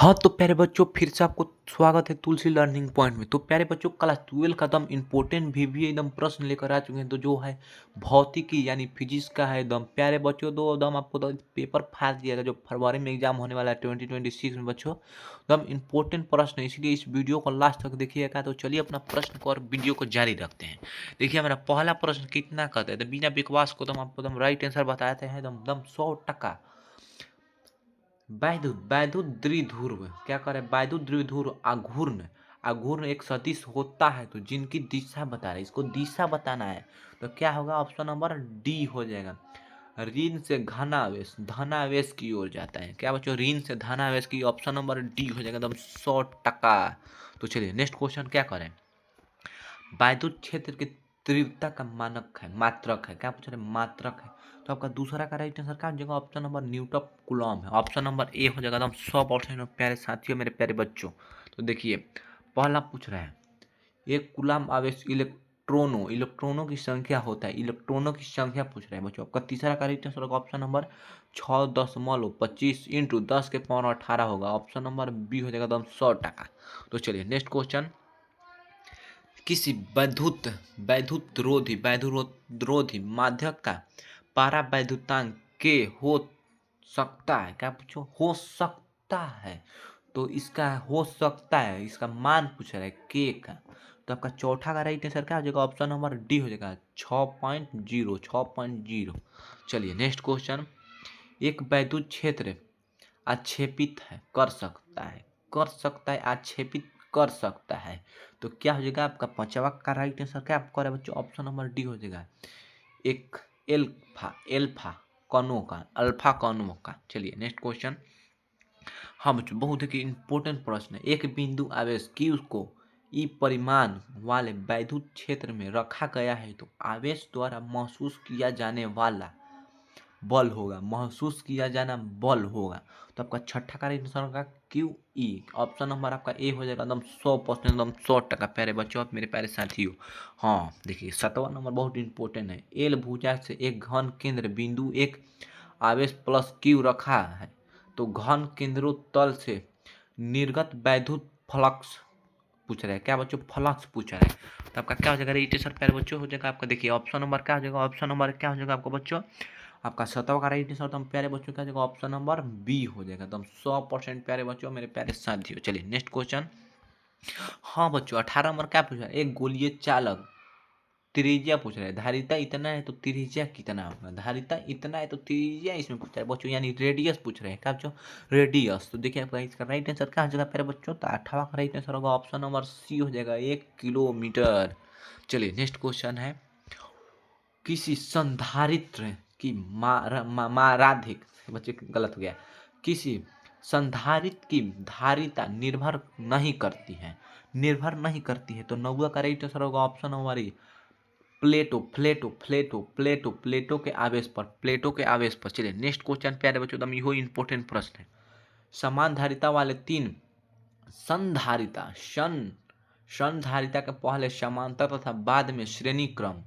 हाँ, तो प्यारे बच्चों फिर से आपको स्वागत है तुलसी लर्निंग पॉइंट में। तो प्यारे बच्चों क्लास 12 का एकदम इम्पोर्टेंट भी एकदम प्रश्न लेकर आ चुके हैं। तो जो है भौतिकी यानी फिजिक्स का है एकदम प्यारे बच्चों। तो एकदम आपको तो पेपर फाड़ दिया जो फरवरी में एग्जाम होने वाला है 2026 में बच्चों। एकदम इम्पोर्टेंट प्रश्न है, इसलिए इस वीडियो को लास्ट तक देखिएगा। तो चलिए अपना प्रश्न को और वीडियो को जारी रखते हैं। देखिए हमारा पहला प्रश्न कितना कहते हैं, तो बिना विश्वास को तो हम आपको एकदम राइट आंसर बताते हैं एकदम 100%। वैद्युत वैद्युत द्विध्रुव क्या करे, वैद्युत द्विध्रुव आघूर्ण आघूर्ण एक सदिश होता है तो जिनकी दिशा बता रहे, इसको दिशा बताना है। तो क्या होगा, ऑप्शन नंबर डी हो जाएगा। ऋण से धनावेश धनावेश की ओर जाता है। क्या बच्चों, ऋण से धनावेश की, ऑप्शन नंबर डी हो जाएगा एकदम 100%। तो चलिए नेक्स्ट क्वेश्चन क्या करें। वैद्युत क्षेत्र की तीव्रता का मानक है, मात्रक है। क्या पूछ रहे, मात्रक है। तो आपका दूसरा का राइट आंसर क्या हो जाएगा, ऑप्शन नंबर न्यूटन कूलॉम है। ऑप्शन नंबर ए हो जाएगा एकदम 100%। प्यारे साथियों, मेरे प्यारे बच्चों, तो देखिए पहला पूछ रहा है, एक कूलॉम आवेश इलेक्ट्रॉनों की संख्या होता है। इलेक्ट्रॉनों की संख्या पूछ रहे हैं बच्चों। आपका तीसरा का राइट आंसर होगा ऑप्शन नंबर 6.25 इंटू 10 के पावर 18 होगा। ऑप्शन नंबर बी हो जाएगा एकदम 100%। तो चलिए नेक्स्ट क्वेश्चन, किसी वैद्युत रोधी माध्यक का पारा वैद्युतांक के हो सकता है। क्या पूछो, हो सकता है। तो इसका हो सकता है, इसका मान पूछ रहा है के का। तो आपका चौथा का राइट आंसर क्या हो जाएगा, ऑप्शन नंबर डी हो जाएगा 6.0। चलिए नेक्स्ट क्वेश्चन, एक वैद्युत क्षेत्र आक्षेपित है, कर सकता है आक्षेपित कर सकता है। तो क्या हो जाएगा आपका पांचवा का राइट आंसर क्या आपका है बच्चों, ऑप्शन नंबर डी हो जाएगा एक एल्फा एल्फा अल्फा कणों का। चलिए नेक्स्ट क्वेश्चन, हाँ बच्चों बहुत ही इंपॉर्टेंट प्रश्न है। एक बिंदु आवेश Q को ई परिमाण वाले वैद्युत क्षेत्र में रखा गया है तो आवेश द्वारा महसूस किया जाने वाला बल होगा, महसूस किया जाना बल होगा। तो आपका छठा का आंसर होगा क्यू ई। ऑप्शन नंबर आपका ए हो जाएगा एकदम 100%, एकदम 100%। प्यारे बच्चों, आप मेरे प्यारे साथियों, हाँ देखिए 7वां नंबर बहुत इंपॉर्टेंट है। एल भुजा से एक घन केंद्र बिंदु एक आवेश प्लस क्यू रखा है तो घन केंद्रों तल से निर्गत वैद्युत फ्लक्स पूछ रहे हैं। क्या बच्चों, फ्लक्स पूछ रहे हैं। तो आपका क्या हो जाएगा रजिस्ट्रेशन प्यारे बच्चों हो जाएगा आपका, देखिए ऑप्शन नंबर क्या हो जाएगा, ऑप्शन नंबर क्या हो जाएगा आपका बच्चों, आपका 7वां का राइट आंसर एकदम प्यारे बच्चों क्या हो जाएगा, ऑप्शन नंबर बी हो जाएगा एकदम 100%। प्यारे बच्चों, मेरे प्यारे साथियों, चलिए नेक्स्ट क्वेश्चन, हाँ बच्चों 18 नंबर क्या पूछ रहा है, एक गोलीय चालक त्रिज्या पूछ रहा है। धारिता इतना है तो त्रिज्या कितना होगा, धारिता इतना है तो त्रिज्या इसमें पूछ रहा है बच्चों, यानी रेडियस पूछ रहे हैं। क्या बच्चों, रेडियस। तो देखिए आपका इसका राइट आंसर क्या हो जाएगा प्यारे बच्चों, तो 18वां का राइट आंसर होगा ऑप्शन नंबर सी हो जाएगा 1 किलोमीटर। चलिए नेक्स्ट क्वेश्चन है, किसी संधारित्र की माराधिक, बच्चे गलत हो गया, किसी संधारित्र की धारिता निर्भर नहीं करती है। तो 9वां का राइट आंसर होगा ऑप्शन नंबर ए प्लेटो के आवेश पर, चलिए नेक्स्ट क्वेश्चन प्यारे बच्चों एकदम यो इंपॉर्टेंट प्रश्न है। समान धारिता वाले तीन संधारिता संधारिता के पहले समांतर तथा बाद में श्रेणी क्रम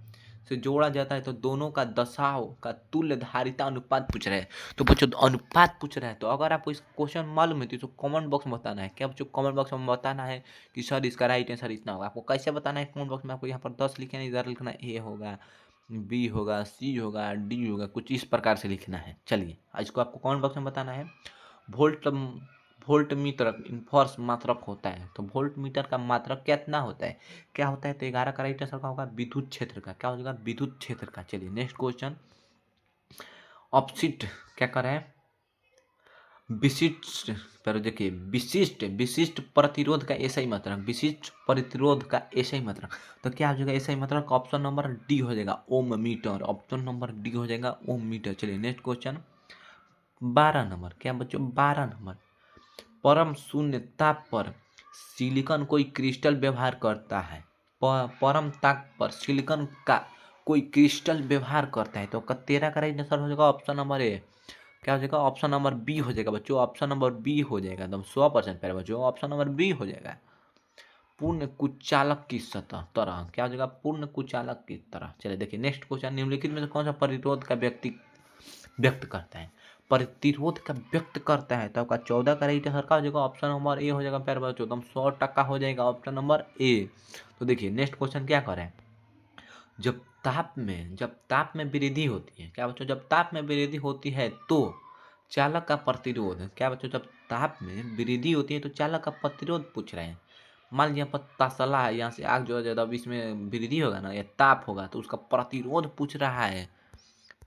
से जोड़ा जाता है तो दोनों का दशाओं का तुल्य धारिता अनुपात पूछ रहे हैं। तो बच्चों अनुपात पूछ रहा है, तो अगर आपको इस क्वेश्चन मालूम है तो कमेंट बॉक्स में बताना है। क्या बच्चों, कमेंट बॉक्स में बताना है कि सर इसका राइट आंसर इतना होगा। आपको कैसे बताना है कमेंट बॉक्स में, आपको यहाँ पर 10 लिखना है, इधर लिखना ए होगा, बी होगा, सी होगा, डी होगा, कुछ इस प्रकार से लिखना है। चलिए इसको आपको कमेंट बॉक्स में बताना है। वोल्ट वोल्ट मीटर इन्फर्स मात्रक होता है तो वोल्ट मीटर का मात्रक कितना होता है, क्या होता है। तो 11 का राइट आंसर का होगा विद्युत क्षेत्र का। क्या हो जाएगा, विद्युत क्षेत्र का। चलिए नेक्स्ट क्वेश्चन, ऑप्सिट क्या कर रहे हैं, विशिष्ट पर देखिए विशिष्ट प्रतिरोध का ऐसा ही मात्रक, विशिष्ट प्रतिरोध का ऐसा ही मात्रक। तो क्या हो जाएगा ऐसा ही मात्रक, ऑप्शन नंबर डी हो जाएगा ओम मीटर। ऑप्शन नंबर डी हो जाएगा ओम मीटर। चलिए नेक्स्ट क्वेश्चन 12 नंबर, क्या बच्चों 12 नंबर, परम शून्य ताप पर सिलिकॉन कोई क्रिस्टल व्यवहार करता है। परम ताप पर सिलिकॉन का कोई क्रिस्टल व्यवहार करता है। तो 13 का राइट आंसर हो जाएगा ऑप्शन नंबर ए। क्या हो जाएगा, ऑप्शन नंबर बी हो जाएगा बच्चों, ऑप्शन नंबर बी हो जाएगा एकदम 100% प्यारे बच्चों, ऑप्शन नंबर बी हो जाएगा। पूर्ण कुचालक की सतह तरह, क्या हो जाएगा, पूर्ण कुचालक की तरह। चलिए देखिए नेक्स्ट क्वेश्चन, निम्नलिखित में से कौन सा प्रतिरोध का व्यक्त करता है। प्रतिरोध का व्यक्त करता है। तो आपका 14 का राइट आंसर का हो जाएगा ऑप्शन नंबर ए हो जाएगा। प्यारे बच्चों एकदम 100% हो जाएगा ऑप्शन नंबर ए। तो देखिए नेक्स्ट क्वेश्चन क्या करें। जब ताप में वृद्धि होती है, क्या बच्चों, जब ताप में वृद्धि होती है तो चालक का प्रतिरोध, क्या बच्चों, जब ताप में वृद्धि होती है तो चालक का प्रतिरोध पूछ रहे हैं। मान लीजिए यहाँ पर तसला है, यहाँ से आग जो है जब इसमें वृद्धि होगा ना या ताप होगा तो उसका प्रतिरोध पूछ रहा है।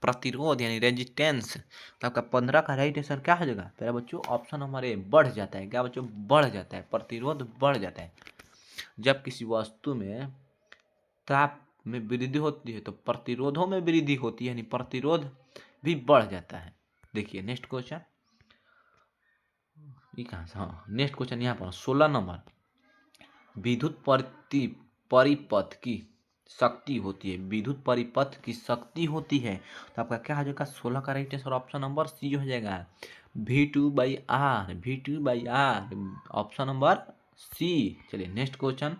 प्रतिरोध यानी रेजिस्टेंस। तो आपका 15 का राइट आंसर क्या हो जाएगा प्यारे बच्चों, ऑप्शन नंबर ए बढ़ जाता है। क्या बच्चों, बढ़ जाता है, प्रतिरोध बढ़ जाता है। जब किसी वस्तु में ताप में वृद्धि होती है तो प्रतिरोधों में वृद्धि होती है, यानी प्रतिरोध भी बढ़ जाता है। देखिए नेक्स्ट क्वेश्चन, ये कहाँ से, हाँ नेक्स्ट क्वेश्चन यहाँ पर 16 नंबर। विद्युत परिपथ की शक्ति होती है, विद्युत परिपथ की शक्ति होती है। तो आपका क्या हो जाएगा 16 का right answer option number C हो जाएगा, V2/R, V2/R, ऑप्शन नंबर सी। चलिए नेक्स्ट क्वेश्चन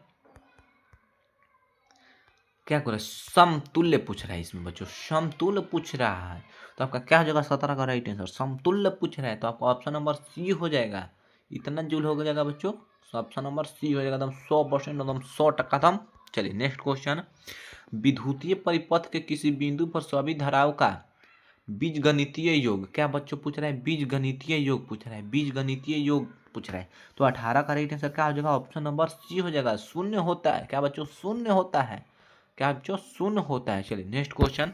क्या कर रहा है, समतुल्य पूछ रहा है इसमें बच्चों, समतुल्य पूछ रहा है। तो आपका क्या हो जाएगा 17 का राइट आंसर, समतुल्य पूछ रहा है। तो आपका ऑप्शन नंबर सी हो जाएगा। इतना जूल हो जाएगा बच्चों, ऑप्शन नंबर सी हो जाएगा एकदम 100%, एकदम 100% दम। चलिए नेक्स्ट क्वेश्चन, विद्युतीय परिपथ के किसी बिंदु पर सभी धाराओं का बीजगणितीय योग, क्या बच्चों पूछ रहा है, बीजगणितीय योग पूछ रहा है, बीजगणितीय योग पूछ रहा है। तो 18 का राइट आंसर क्या हो जाएगा, ऑप्शन नंबर सी हो जाएगा, शून्य होता है। क्या बच्चों, शून्य होता है। क्या बच्चों, शून्य होता है। चलिए नेक्स्ट क्वेश्चन,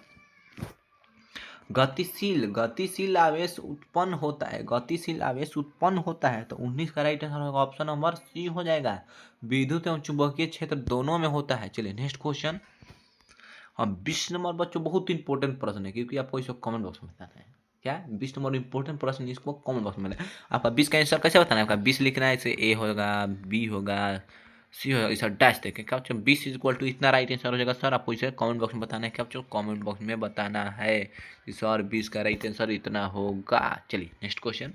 गतिशील आवेश उत्पन्न होता है, गतिशील आवेश उत्पन्न होता है। तो 19 का राइट आंसर होगा ऑप्शन नंबर सी हो जाएगा, विद्युत एवं चुंबकीय क्षेत्र दोनों में होता है। चलिए नेक्स्ट क्वेश्चन, हाँ 20 नंबर बच्चों बहुत इंपॉर्टेंट प्रश्न है, क्योंकि आपको इसको कमेंट बॉक्स में बताना है। क्या 20 नंबर इंपॉर्टेंट प्रश्न, इसको कमेंट बॉक्स में बताना है। आपका 20 का आंसर कैसे बताना है, आपका 20 लिखना है, इसे ए होगा, बी होगा, सी होगा, इसे डैश देखें। क्या बच्चों 20 इक्वल टू इतना राइट आंसर हो जाएगा सर, आपको इसे कमेंट बॉक्स में बताना है। क्या बच्चों, कमेंट बॉक्स में बताना है कि सर 20 का राइट आंसर इतना होगा। चलिए नेक्स्ट क्वेश्चन,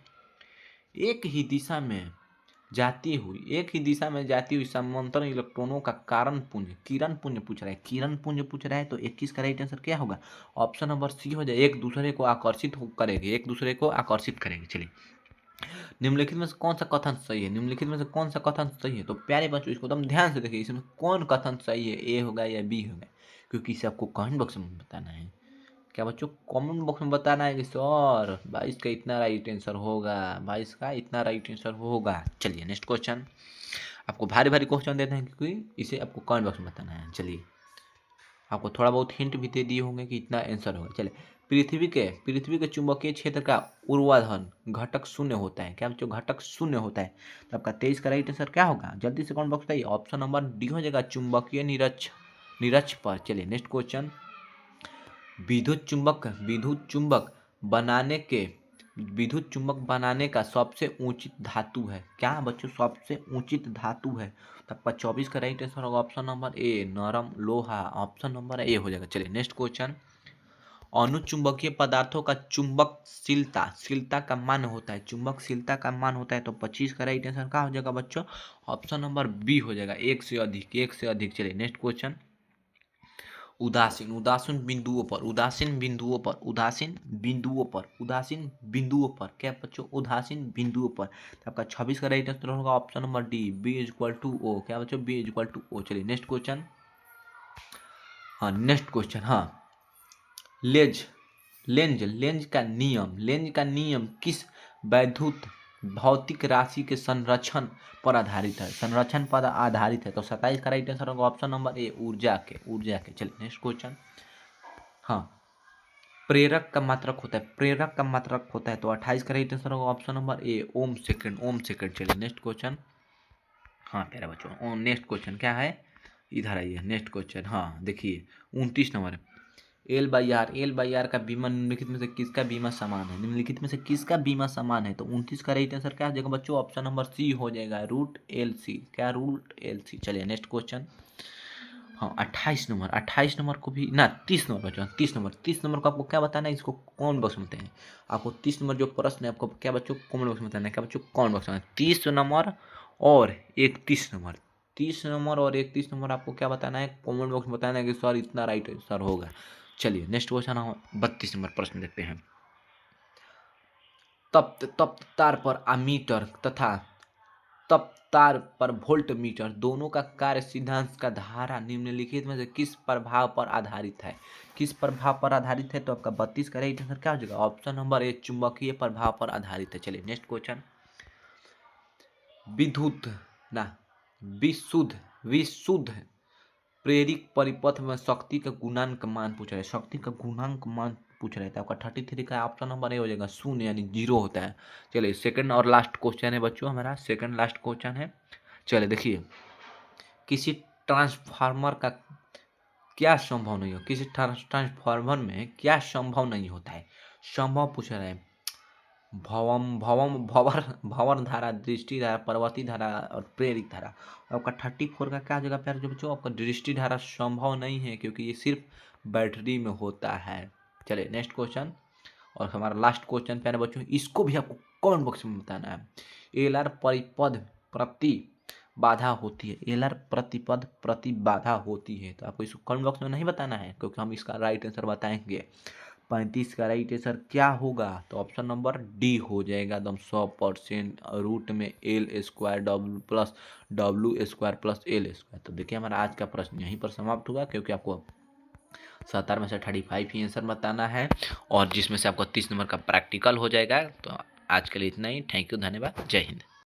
एक ही दिशा में जाती हुई समांतर इलेक्ट्रॉनों का किरण पुंज पूछ रहा है, किरण पुंज पूछ रहा है। तो 21 का राइट आंसर क्या होगा, ऑप्शन नंबर सी हो जाए, एक दूसरे को आकर्षित करेंगे। चलिए निम्नलिखित में से कौन सा कथन सही है, निम्नलिखित में से कौन सा कथन सही है। तो प्यारे बच्चों इसको एकदम ध्यान से देखिए, इसमें कौन कथन सही है, ए होगा या बी होगा, क्योंकि इसे आपको कमेंट बॉक्स में बताना है। क्या बच्चों, कमेंट बॉक्स में बताना है कि सर 22 का इतना राइट आंसर होगा, 22 का इतना राइट आंसर होगा। चलिए नेक्स्ट क्वेश्चन, आपको भारी भारी क्वेश्चन देते हैं क्योंकि इसे आपको कमेंट बॉक्स में बताना है। चलिए आपको थोड़ा बहुत हिंट भी दे दिए होंगे कि इतना आंसर होगा। चलिए पृथ्वी के चुंबकीय क्षेत्र का ऊर्ध्वाधर घटक शून्य होता है। क्या बच्चों, घटक शून्य होता है। तो आपका 23 का राइट आंसर क्या होगा, जल्दी से कमेंट बॉक्स बताइए, ऑप्शन नंबर डी हो जाएगा, चुंबकीय निरक्ष पर। चलिए नेक्स्ट क्वेश्चन, विद्युत चुंबक बनाने का सबसे ऊंचित धातु है। क्या बच्चों, सबसे ऊंचित धातु है। तो आपका 24 का राइट आंसर होगा ऑप्शन नंबर ए, नरम लोहा, ऑप्शन नंबर ए हो जाएगा। चलिए नेक्स्ट क्वेश्चन, अनुचुंबकीय पदार्थों का चुंबकशीलता का मान होता है, चुंबकशीलता का मान होता है। तो 25 का राइट आंसर क्या हो जाएगा बच्चों, ऑप्शन नंबर बी हो जाएगा, एक से अधिक। चलिए नेक्स्ट क्वेश्चन, उदासीन बिंदुओं पर क्या बच्चों, उदासीन बिंदुओं पर। तो आपका 26 का राइट आंसर होगा option number D, B equal to O. क्या बच्चों, बी इक्वल टू ओ। चलिए नेक्स्ट क्वेश्चन, हाँ लेंज का नियम किस वैद्युत भौतिक राशि के संरक्षण पर आधारित है। तो 27 का राइट आंसर होगा ऑप्शन नंबर ए, ऊर्जा के। चलिए नेक्स्ट क्वेश्चन, हाँ प्रेरक का मात्रक होता है। तो 28 का राइट आंसर होगा option number A, ohm second. चलिए नेक्स्ट क्वेश्चन, हाँ प्यारे बच्चों नेक्स्ट क्वेश्चन क्या है, इधर आइए नेक्स्ट क्वेश्चन, हाँ देखिए 29 नंबर, एल बाई आर का बीमा निम्नलिखित में से किसका बीमा समान है। तो 29 का राइट आंसर क्या हो जाएगा बच्चों, ऑप्शन नंबर सी हो जाएगा, √LC। क्या, √LC। चलिए नेक्स्ट क्वेश्चन, हाँ 28 नंबर को भी ना, 30 नंबर बच्चों, 30 नंबर को आपको क्या बताना है, इसको कौन बॉक्स में बताए हैं। आपको 30 नंबर जो प्रश्न है आपको क्या बच्चों, कमेंट बॉक्स में बताना है। क्या बच्चों, कमेंट बॉक्स में 30 नंबर और 31 नंबर, 30 नंबर और 31 नंबर आपको क्या बताना है, कमेंट बॉक्स में बताना है कि सर इतना राइट आंसर होगा। चलिए नेक्स्ट क्वेश्चन हम 32 नंबर प्रश्न देखते हैं, तप्त तार पर अमीटर तथा तप्त तार पर वोल्ट मीटर दोनों का कार्य सिद्धांत का धारा निम्नलिखित में से किस प्रभाव पर आधारित है? किस प्रभाव पर आधारित है? तो आपका 32 का राइट आंसर क्या हो जाएगा? ऑप्शन नंबर ए, चुंबकीय प्रभाव पर आधारित है। चलिए नेक्स्ट क्वेश्चन। विद्युत ना विशुद्ध प्रेरित परिपथ में शक्ति का गुणांक मान पूछ रहे हैं। शक्ति का गुणांक मान पूछ रहे थे। आपका 33 का ऑप्शन नंबर ए हो जाएगा, शून्य यानी 0 होता है। चलिए सेकंड और लास्ट क्वेश्चन है बच्चों, हमारा सेकंड लास्ट क्वेश्चन है। चलिए देखिए, किसी ट्रांसफार्मर का क्या संभव नहीं हो, किसी ट्रांसफार्मर में क्या संभव नहीं होता है? संभव पूछ रहे हैं। भंवर धारा, दृष्टि धारा, प्रवर्ती धारा और प्रेरित धारा। आपका 34 का क्या जगह प्यारे जो बच्चों, आपका दृष्टि धारा संभव नहीं है क्योंकि ये सिर्फ बैटरी में होता है। चलिए नेक्स्ट क्वेश्चन और हमारा लास्ट क्वेश्चन प्यारे बच्चों, इसको भी आपको कमेंट बॉक्स में बताना है। एलआर परिपथ प्रति बाधा होती है। एलआर प्रतिपद प्रति बाधा होती है, तो आपको इसको कमेंट बॉक्स में नहीं बताना है क्योंकि हम इसका राइट आंसर बताएंगे। 35 का राइट आंसर क्या होगा? तो ऑप्शन नंबर डी हो जाएगा एकदम 100%। रूट में L² + W² + L²। तो देखिए हमारा आज का प्रश्न यहीं पर समाप्त हुआ क्योंकि आपको 70 में से 35 ही आंसर बताना है और जिसमें से आपको 30 नंबर का प्रैक्टिकल हो जाएगा। तो आज के लिए इतना ही। थैंक यू, धन्यवाद, जय हिंद।